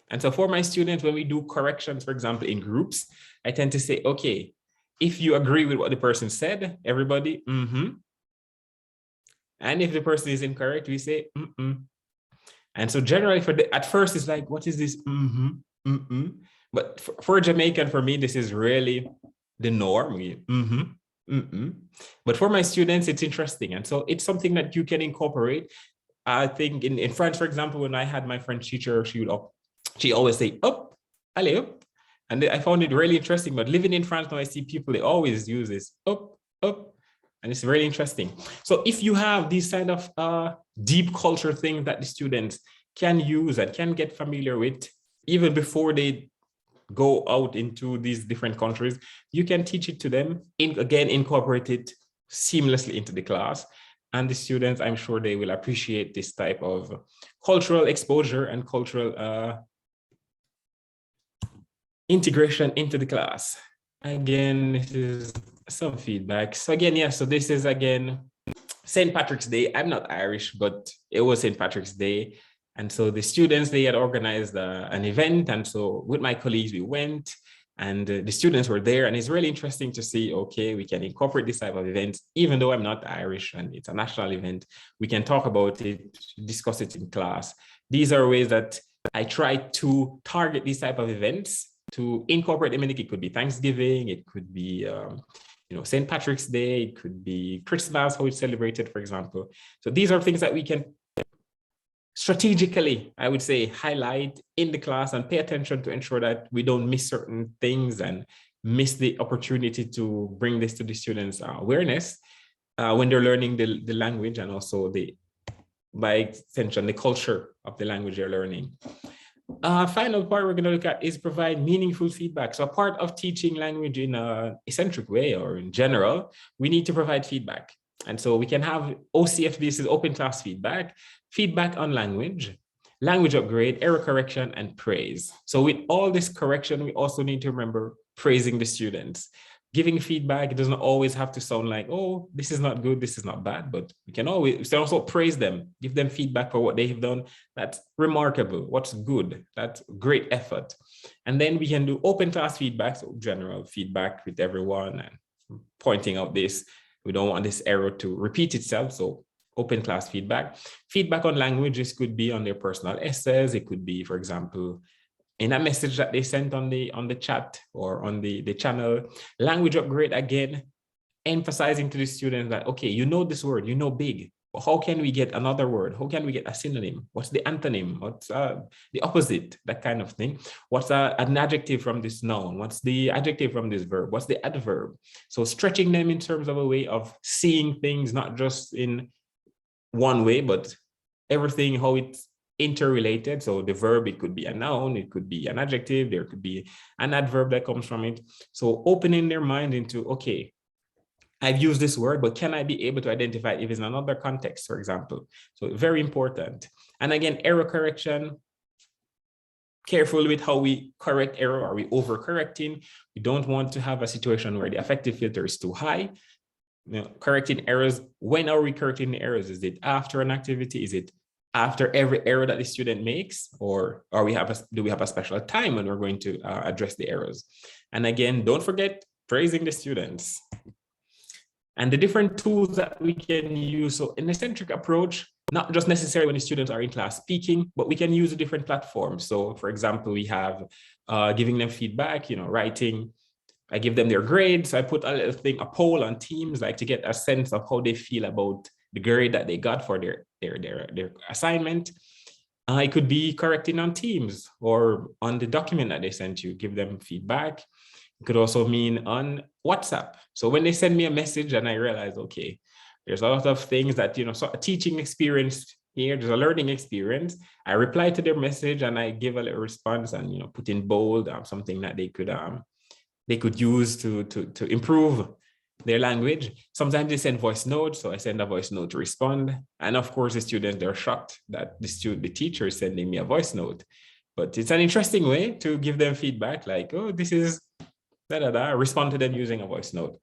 And so for my students, when we do corrections, for example, in groups, I tend to say, okay, if you agree with what the person said, everybody, And if the person is incorrect, we say, And so generally at first it's like, what is this? But for Jamaican, for me, this is really the norm. But for my students, it's interesting. And so it's something that you can incorporate. I think in French, for example, when I had my French teacher, she always say, up, allez, up. And I found it really interesting. But living in France now, I see people, they always use this up. And it's really interesting. So if you have these kind of deep culture things that the students can use and can get familiar with, even before they go out into these different countries, you can teach it to them, again, incorporate it seamlessly into the class. And the students, I'm sure they will appreciate this type of cultural exposure and cultural integration into the class. Again, this is some feedback. So again, yeah, so this is again, St. Patrick's Day. I'm not Irish, but it was St. Patrick's Day. And so the students, they had organized an event. And so with my colleagues, we went, and the students were there. And it's really interesting to see, okay, we can incorporate this type of events, even though I'm not Irish and it's a national event, we can talk about it, discuss it in class. These are ways that I try to target these type of events to incorporate them in it. It could be Thanksgiving, it could be St. Patrick's Day, it could be Christmas, how it's celebrated, for example. So these are things that we can strategically, I would say, highlight in the class and pay attention to ensure that we don't miss certain things and miss the opportunity to bring this to the students' awareness when they're learning the language, and also by extension, the culture of the language they're learning. Final part we're going to look at is provide meaningful feedback. So a part of teaching language in an eccentric way or in general, we need to provide feedback. And so we can have OCF, this is open class feedback, feedback on language, language upgrade, error correction, and praise. So with all this correction, we also need to remember praising the students. Giving feedback, it doesn't always have to sound like, oh, this is not good, this is not bad, but we can also praise them, give them feedback for what they have done. That's remarkable, what's good, that's great effort. And then we can do open class feedback, so general feedback with everyone and pointing out this. We don't want this error to repeat itself, so open class feedback. Feedback on languages could be on their personal essays. It could be, for example, in a message that they sent on the chat or on the channel. Language upgrade, again, emphasizing to the students that, okay, you know this word, you know big, but how can we get another word? How can we get a synonym? What's the antonym? What's the opposite? That kind of thing. What's an adjective from this noun? What's the adjective from this verb? What's the adverb? So stretching them in terms of a way of seeing things, not just in one way, but everything, how it's interrelated. So the verb, it could be a noun, it could be an adjective, there could be an adverb that comes from it. So opening their mind into, okay, I've used this word, but can I be able to identify if it's in another context, for example? So very important. And again, error correction, careful with how we correct error. Are we overcorrecting? We don't want to have a situation where the affective filter is too high. Correcting errors, when are we correcting the errors? Is it after an activity? Is it after every error that the student makes, or do we have a special time when we're going to address the errors? And again, don't forget praising the students and the different tools that we can use. So an eccentric approach, not just necessarily when the students are in class speaking, but we can use a different platforms. So for example, we have giving them feedback, writing. I give them their grades. I put a little thing, a poll on Teams, like to get a sense of how they feel about the grade that they got for their assignment. It could be correcting on Teams or on the document that they sent you, give them feedback. It could also mean on WhatsApp. So when they send me a message and I realize, okay, there's a lot of things that, so a teaching experience here, there's a learning experience. I reply to their message and I give a little response and, put in bold something that they could use to improve their language. Sometimes they send voice notes, so I send a voice note to respond. And of course, the students, they're shocked that the teacher is sending me a voice note. But it's an interesting way to give them feedback, like, oh, this is da-da-da, respond to them using a voice note.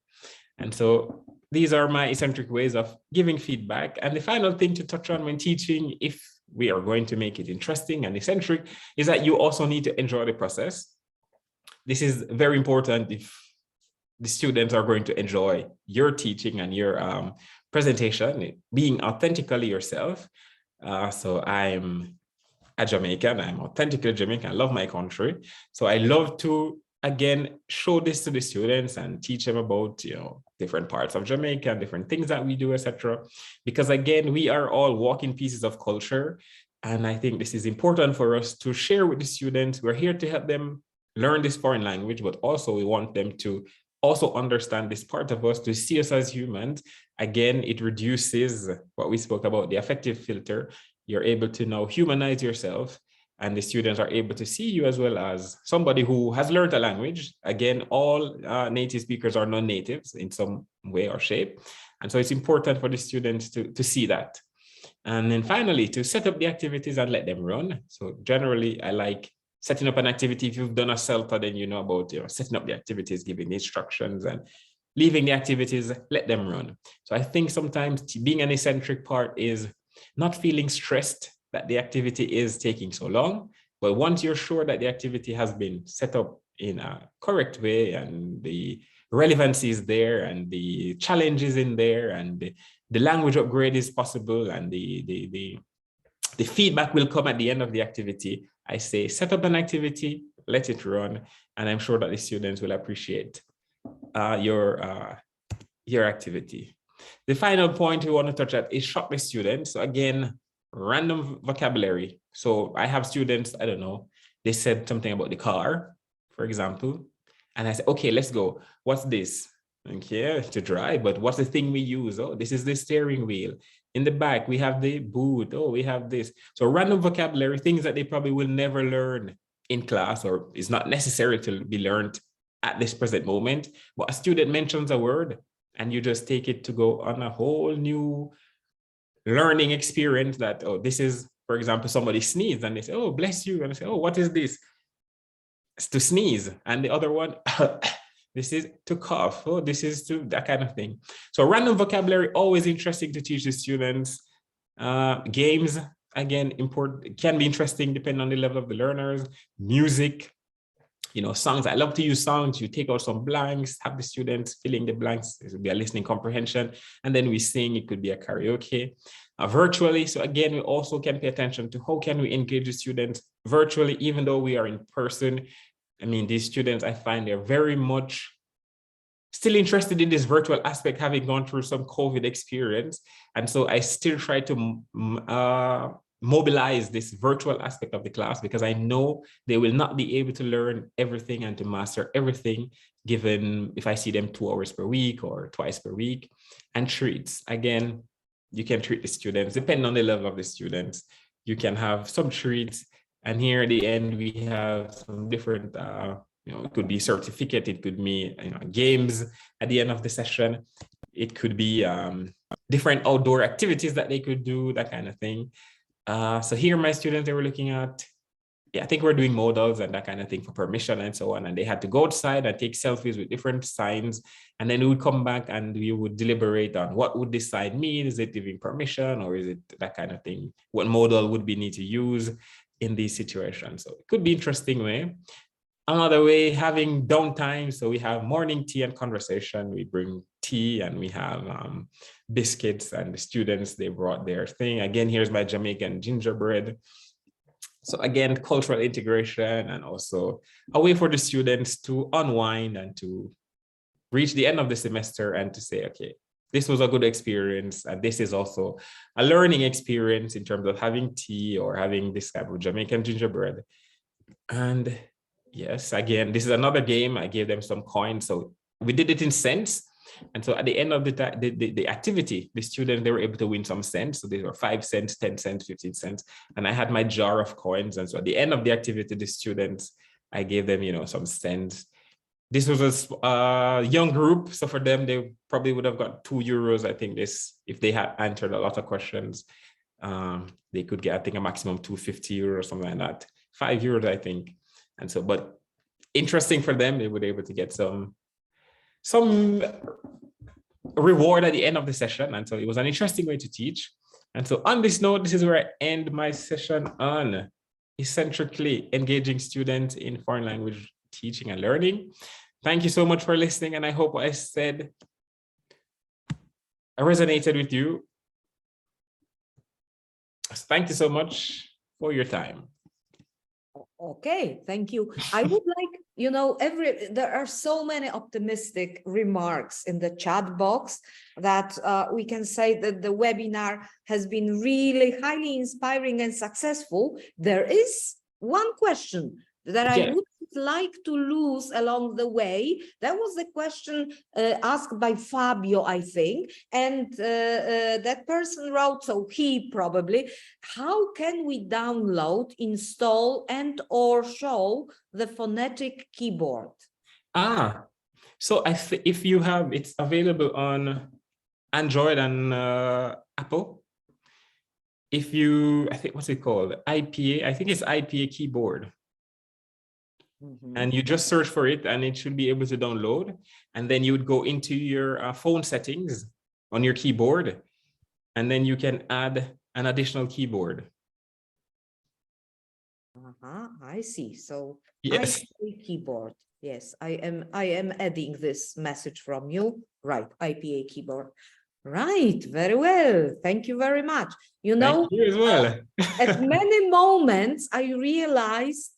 And so these are my eccentric ways of giving feedback. And the final thing to touch on when teaching, if we are going to make it interesting and eccentric, is that you also need to enjoy the process. This is very important if the students are going to enjoy your teaching and your presentation, being authentically yourself. So I'm a Jamaican, I'm authentically Jamaican, I love my country. So I love to, again, show this to the students and teach them about, different parts of Jamaica and different things that we do, etc. Because again, we are all walking pieces of culture. And I think this is important for us to share with the students. We're here to help them learn this foreign language, but also we want them to also understand this part of us, to see us as humans. Again, it reduces what we spoke about, the affective filter. You're able to now humanize yourself, and the students are able to see you as well as somebody who has learned a language. Again, all native speakers are non-natives in some way or shape. And so it's important for the students to see that. And then finally, to set up the activities and let them run. So generally, I like setting up an activity. If you've done a CELTA, then you know about setting up the activities, giving the instructions, and leaving the activities, let them run. So I think sometimes being an eccentric part is not feeling stressed that the activity is taking so long. But once you're sure that the activity has been set up in a correct way and the relevancy is there and the challenge is in there and the language upgrade is possible and the feedback will come at the end of the activity, I say set up an activity, let it run, and I'm sure that the students will appreciate your your activity. The final point we want to touch at is shock the student. So again, random vocabulary. So I have students, I don't know, they said something about the car, for example. And I said, okay, let's go. What's this? Okay, to drive, but what's the thing we use? Oh, this is the steering wheel. In the back, we have the boot. Oh, we have this. So random vocabulary, things that they probably will never learn in class, or is not necessary to be learned at this present moment. But a student mentions a word and you just take it to go on a whole new learning experience that, oh, this is, for example, somebody sneezed and they say, oh, bless you. And I say, oh, what is this? It's to sneeze. And the other one, this is to cough. Oh, this is to that kind of thing. So random vocabulary, always interesting to teach the students. Games, again, important, can be interesting depending on the level of the learners. Music, you know, songs. I love to use songs. You take out some blanks, have the students filling the blanks. This will be a listening comprehension. And then we sing. It could be a karaoke. Virtually. So again, we also can pay attention to how can we engage the students virtually, even though we are in person. I mean, these students, I find they're very much still interested in this virtual aspect, having gone through some COVID experience. And so I still try to mobilize this virtual aspect of the class, because I know they will not be able to learn everything and to master everything, given if I see them 2 hours per week or twice per week. And treats, again, you can treat the students, depending on the level of the students. You can have some treats. And here at the end, we have some different, you know, it could be certificate, it could be, you know, games at the end of the session. It could be different outdoor activities that they could do, that kind of thing. So here my students, they were looking at, yeah, I think we're doing modals and that kind of thing for permission and so on. And they had to go outside and take selfies with different signs. And then we would come back and we would deliberate on what would this sign mean? Is it giving permission, or is it that kind of thing? What modal would we need to use in these situations? So it could be interesting way. Another way, having downtime. So we have morning tea and conversation. We bring tea and we have biscuits, and the students, they brought their thing. Again, here's my Jamaican gingerbread. So again, cultural integration, and also a way for the students to unwind and to reach the end of the semester and to say, okay, this was a good experience. And this is also a learning experience in terms of having tea or having this type of Jamaican gingerbread. And yes, again, this is another game. I gave them some coins. So we did it in cents. And so at the end of the activity, the students, they were able to win some cents. So these were 5 cents, 10 cents, 15 cents. And I had my jar of coins. And so at the end of the activity, the students, I gave them, you know, some cents. This was a young group. So for them, they probably would have got €2. I think this, if they had answered a lot of questions, they could get, I think, a maximum €250 or something like that. €5, I think. And so, but interesting for them, they were able to get some reward at the end of the session. And so it was an interesting way to teach. And so on this note, this is where I end my session on eccentrically engaging students in foreign language teaching and learning. Thank you so much for listening. And I hope what I said resonated with you. Thank you so much for your time. Okay, thank you. I would like, you know, there are so many optimistic remarks in the chat box that we can say that the webinar has been really highly inspiring and successful. There is one question that I would like to lose along the way. That was the question asked by Fabio, I think, and that person wrote, so he probably, how can we download, install, and or show the phonetic keyboard? So if you have, it's available on Android and Apple. If you, I think, what's it called? IPA, I think it's IPA keyboard. And you just search for it and it should be able to download. And then you would go into your phone settings on your keyboard, and then you can add an additional keyboard. I see. So yes, IPA keyboard. Yes, I am adding this message from you. Right, IPA keyboard. Right, very well. Thank you very much. You know, thank you as well. at many moments I realized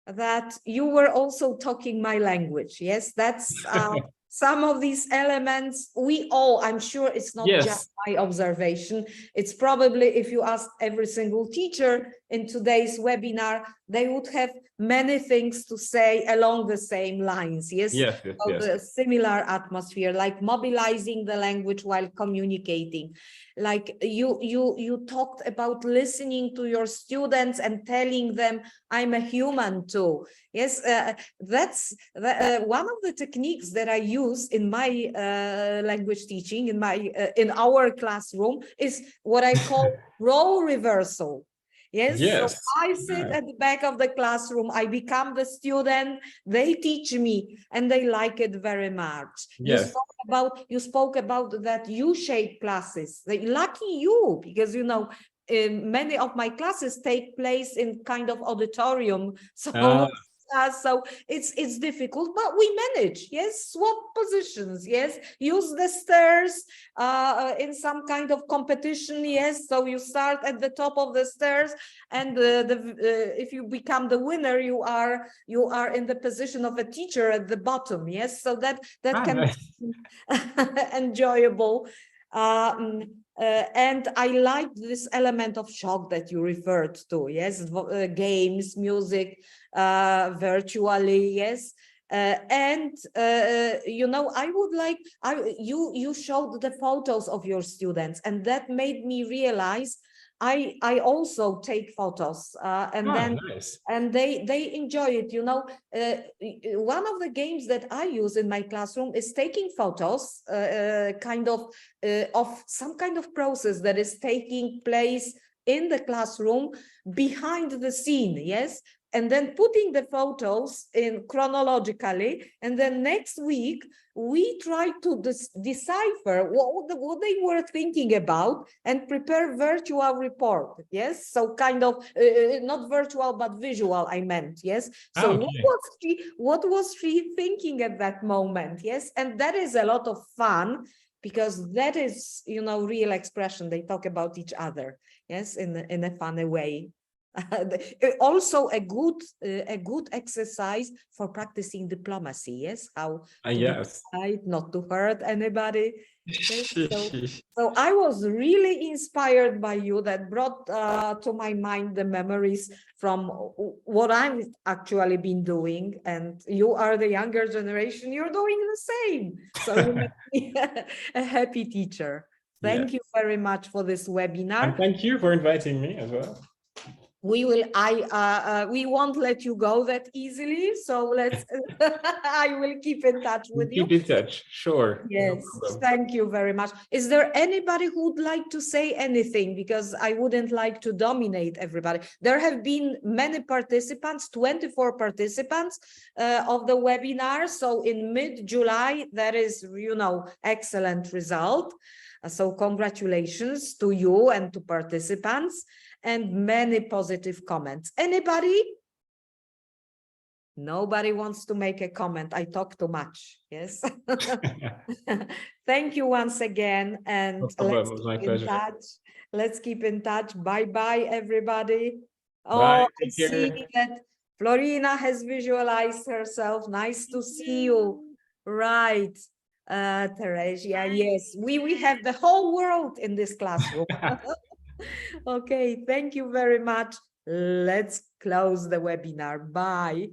that you were also talking my language. Yes, that's some of these elements, we all, I'm sure it's not Yes. just my observation. It's probably, if you ask every single teacher in today's webinar, they would have many things to say along the same lines. Yes. Yes, yes, Of yes. a similar atmosphere, like mobilizing the language while communicating. Like you talked about listening to your students and telling them, I'm a human too. Yes, that's one of the techniques that I use in my language teaching, in our classroom, is what I call role reversal. Yes, Yes. so I sit at the back of the classroom, I become the student, they teach me, and they like it very much. Yes. You spoke about that U-shaped classes. Lucky you, because you know, many of my classes take place in kind of auditorium. So it's difficult, but we manage. Yes, swap positions. Yes, use the stairs in some kind of competition. Yes, so you start at the top of the stairs, and if you become the winner, you are in the position of a teacher at the bottom. Yes, so that can Nice. be enjoyable. And I like this element of shock that you referred to. Yes, games, music, virtually. Yes. You know, I would like, you showed the photos of your students, and that made me realize I also take photos, Nice. and they enjoy it. You know, one of the games that I use in my classroom is taking photos, of some kind of process that is taking place in the classroom behind the scene. Yes. And then putting the photos in chronologically, and then next week we try to decipher what they were thinking about and prepare virtual report. Yes, so kind of not virtual but visual, I meant. Yes, so Okay. what was she thinking at that moment? Yes, and that is a lot of fun, because that is, you know, real expression. They talk about each other. Yes, in a funny way. Also a good exercise for practicing diplomacy. Yes, how to Yes. decide not to hurt anybody. Yes, so I was really inspired by you. That brought to my mind the memories from what I've actually been doing, and you are the younger generation, you're doing the same, so you make me a happy teacher. Thank you very much for this webinar. And thank you for inviting me as well. We won't let you go that easily, so let's I will keep in touch with you. Keep in touch, sure. Yes, No, thank you very much. Is there anybody who would like to say anything? Because I wouldn't like to dominate everybody. There have been many participants, 24 participants of the webinar. So in mid-July, that is, you know, excellent result. So congratulations to you and to participants, and many positive comments. Anybody? Nobody wants to make a comment. I talk too much. Yes. Thank you once again, and let's keep in touch. Let's keep in touch. Bye-bye, everybody. Bye. Oh, I see that Florina has visualized herself. Nice to see you. Right. Teresia, yes, we have the whole world in this classroom. Okay, thank you very much. Let's close the webinar. Bye.